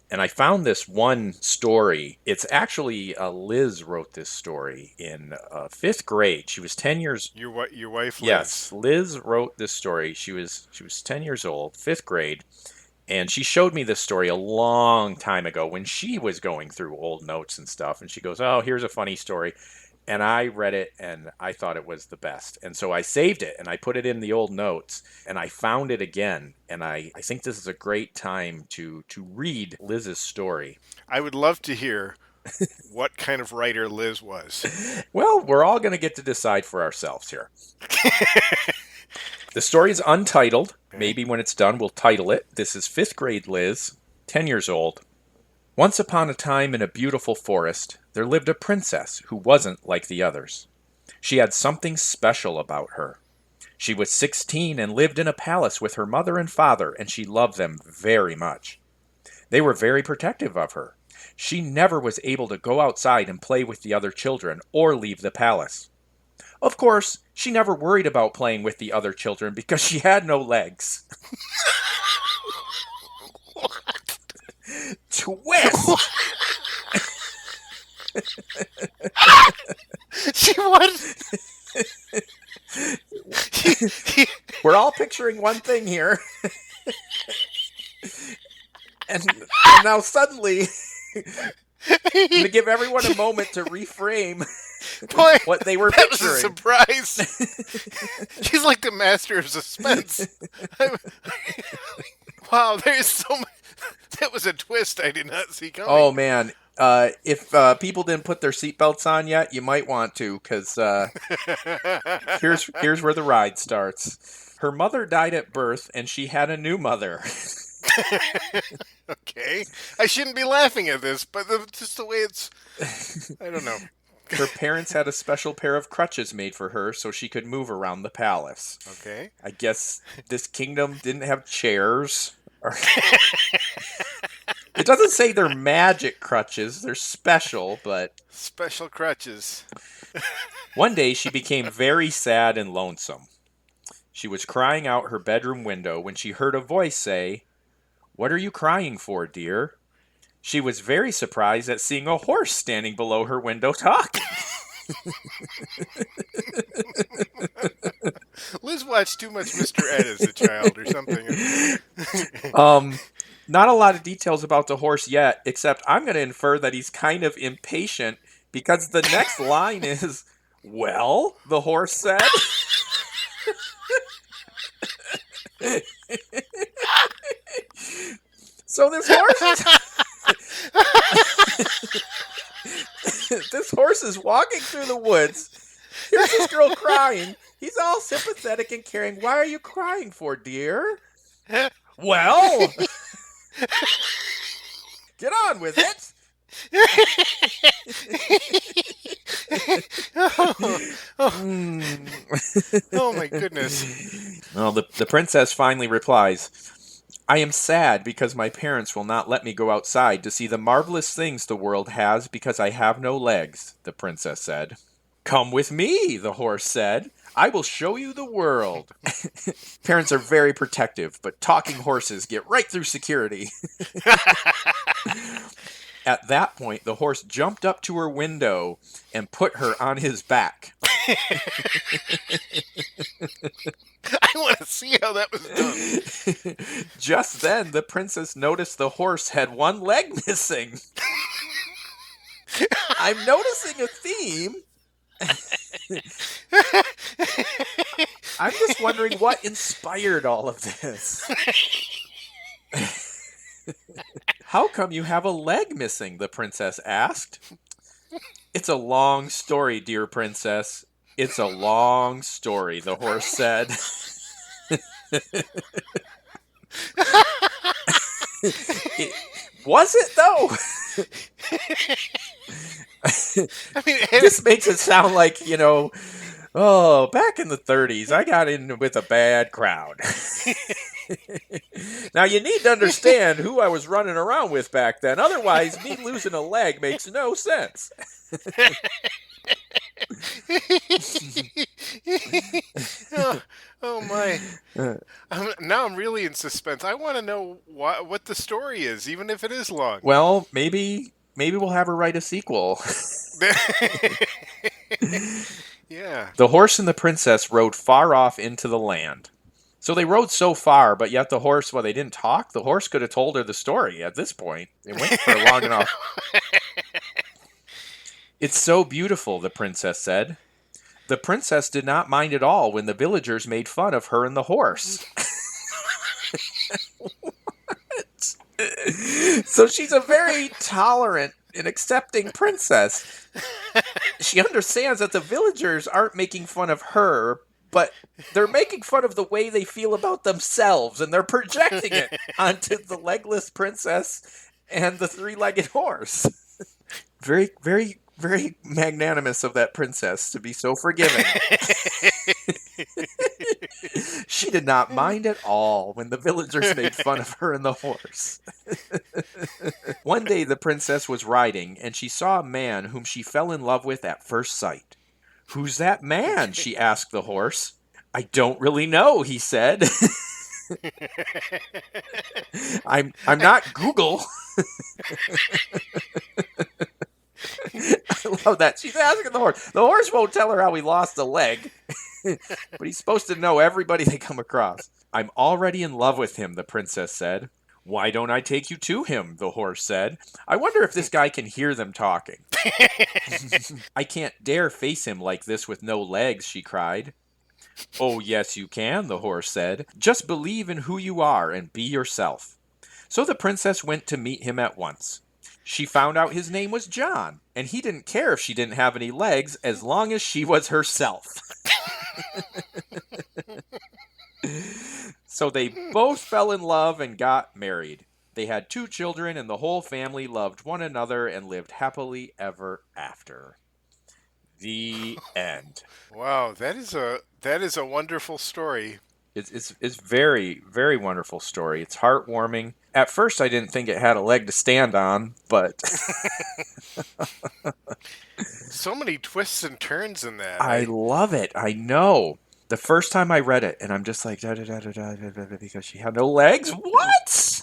And I found this one story. It's actually Liz wrote this story in fifth grade. She was 10 years. Your wife Yes, Liz. Liz wrote this story. She was 10 years old, fifth grade, and she showed me this story a long time ago when she was going through old notes and stuff. And she goes, "Oh, here's a funny story." And I read it and I thought it was the best. And so I saved it and I put it in the old notes and I found it again. And I think this is a great time to read Liz's story. I would love to hear what kind of writer Liz was. Well, we're all going to get to decide for ourselves here. The story is untitled. Okay. Maybe when it's done, we'll title it. This is fifth grade Liz, 10 years old. Once upon a time in a beautiful forest, there lived a princess who wasn't like the others. She had something special about her. She was 16 and lived in a palace with her mother and father, and she loved them very much. They were very protective of her. She never was able to go outside and play with the other children or leave the palace. Of course, she never worried about playing with the other children because she had no legs. Twist! She was. We're all picturing one thing here. And now suddenly, to give everyone a moment to reframe Boy, what they were that was a picturing. surprise. She's like the master of suspense. Wow, there's so much. That was a twist I did not see Oh coming. man, if people didn't put their seatbelts on yet, you might want to, because here's where the ride starts. Her mother died at birth, and she had a new mother. Okay, I shouldn't be laughing at this, but just the way it's. I don't know. Her parents had a special pair of crutches made for her so she could move around the palace. Okay. I guess this kingdom didn't have chairs. It doesn't say they're magic crutches, they're special, but Special crutches. one day she became very sad and lonesome. She was crying out her bedroom window when she heard a voice say, "What are you crying for, dear?" She was very surprised at seeing a horse standing below her window talking. Liz watched too much Mr. Ed as a child or something. Um, Not a lot of details about the horse yet, except I'm going to infer that he's kind of impatient because the next line is, "Well," the horse said. So this horse this horse is walking through the woods. Here's this girl crying. He's all sympathetic and caring. "Why are you crying for, dear?" "Well," "Get on with it." Oh, oh, Mm. oh my goodness. Well, the princess finally replies, "I am sad because my parents will not let me go outside to see the marvelous things the world has because I have no legs," the princess said. "Come with me," the horse said. "I will show you the world." Parents are very protective, but talking horses get right through security. At that point, the horse jumped up to her window and put her on his back. I want to see how that was done. Just then, the princess noticed the horse had one leg missing. "I'm noticing a theme. I'm just wondering what inspired all of this." "How come you have a leg missing?" the princess asked. "It's a long story, dear princess. It's a long story," the horse said. It, was it though? I mean, This makes it sound like, oh, back in the 30s, I got in with a bad crowd. Now, you need to understand who I was running around with back then. Otherwise, me losing a leg makes no sense. oh, oh my! Now I'm really in suspense. I want to know what the story is, even if it is long. Well, maybe we'll have her write a sequel. Yeah. The horse and the princess rode far off into the land. So they rode so far, but yet the horse, well, they didn't talk. The horse could have told her the story at this point. It went for long enough. It's so beautiful, the princess said. The princess did not mind at all when the villagers made fun of her and the horse. So she's a very tolerant and accepting princess. She understands that the villagers aren't making fun of her, but they're making fun of the way they feel about themselves, and they're projecting it onto the legless princess and the three-legged horse. Very, very, very magnanimous of that princess to be so forgiving. She did not mind at all when the villagers made fun of her and the horse. One day the princess was riding, and she saw a man whom she fell in love with at first sight. "Who's that man?" she asked the horse. "I don't really know," he said. I'm not Google. I love that. She's asking the horse. The horse won't tell her how he lost a leg, but he's supposed to know everybody they come across. "I'm already in love with him," the princess said. "Why don't I take you to him?" the horse said. "I wonder if this guy can hear them talking." "I can't dare face him like this with no legs," she cried. "Oh, yes, you can," the horse said. "Just believe in who you are and be yourself." So the princess went to meet him at once. She found out his name was John, and he didn't care if she didn't have any legs as long as she was herself. So they both fell in love and got married. They had 2 children, and the whole family loved one another and lived happily ever after. The end. Wow, that is a wonderful story. It's very, very wonderful story. It's heartwarming. At first, I didn't think it had a leg to stand on, but So many twists and turns in that. I love it. I know. The first time I read it, and I'm just like, da da da da da da, because she had no legs. What?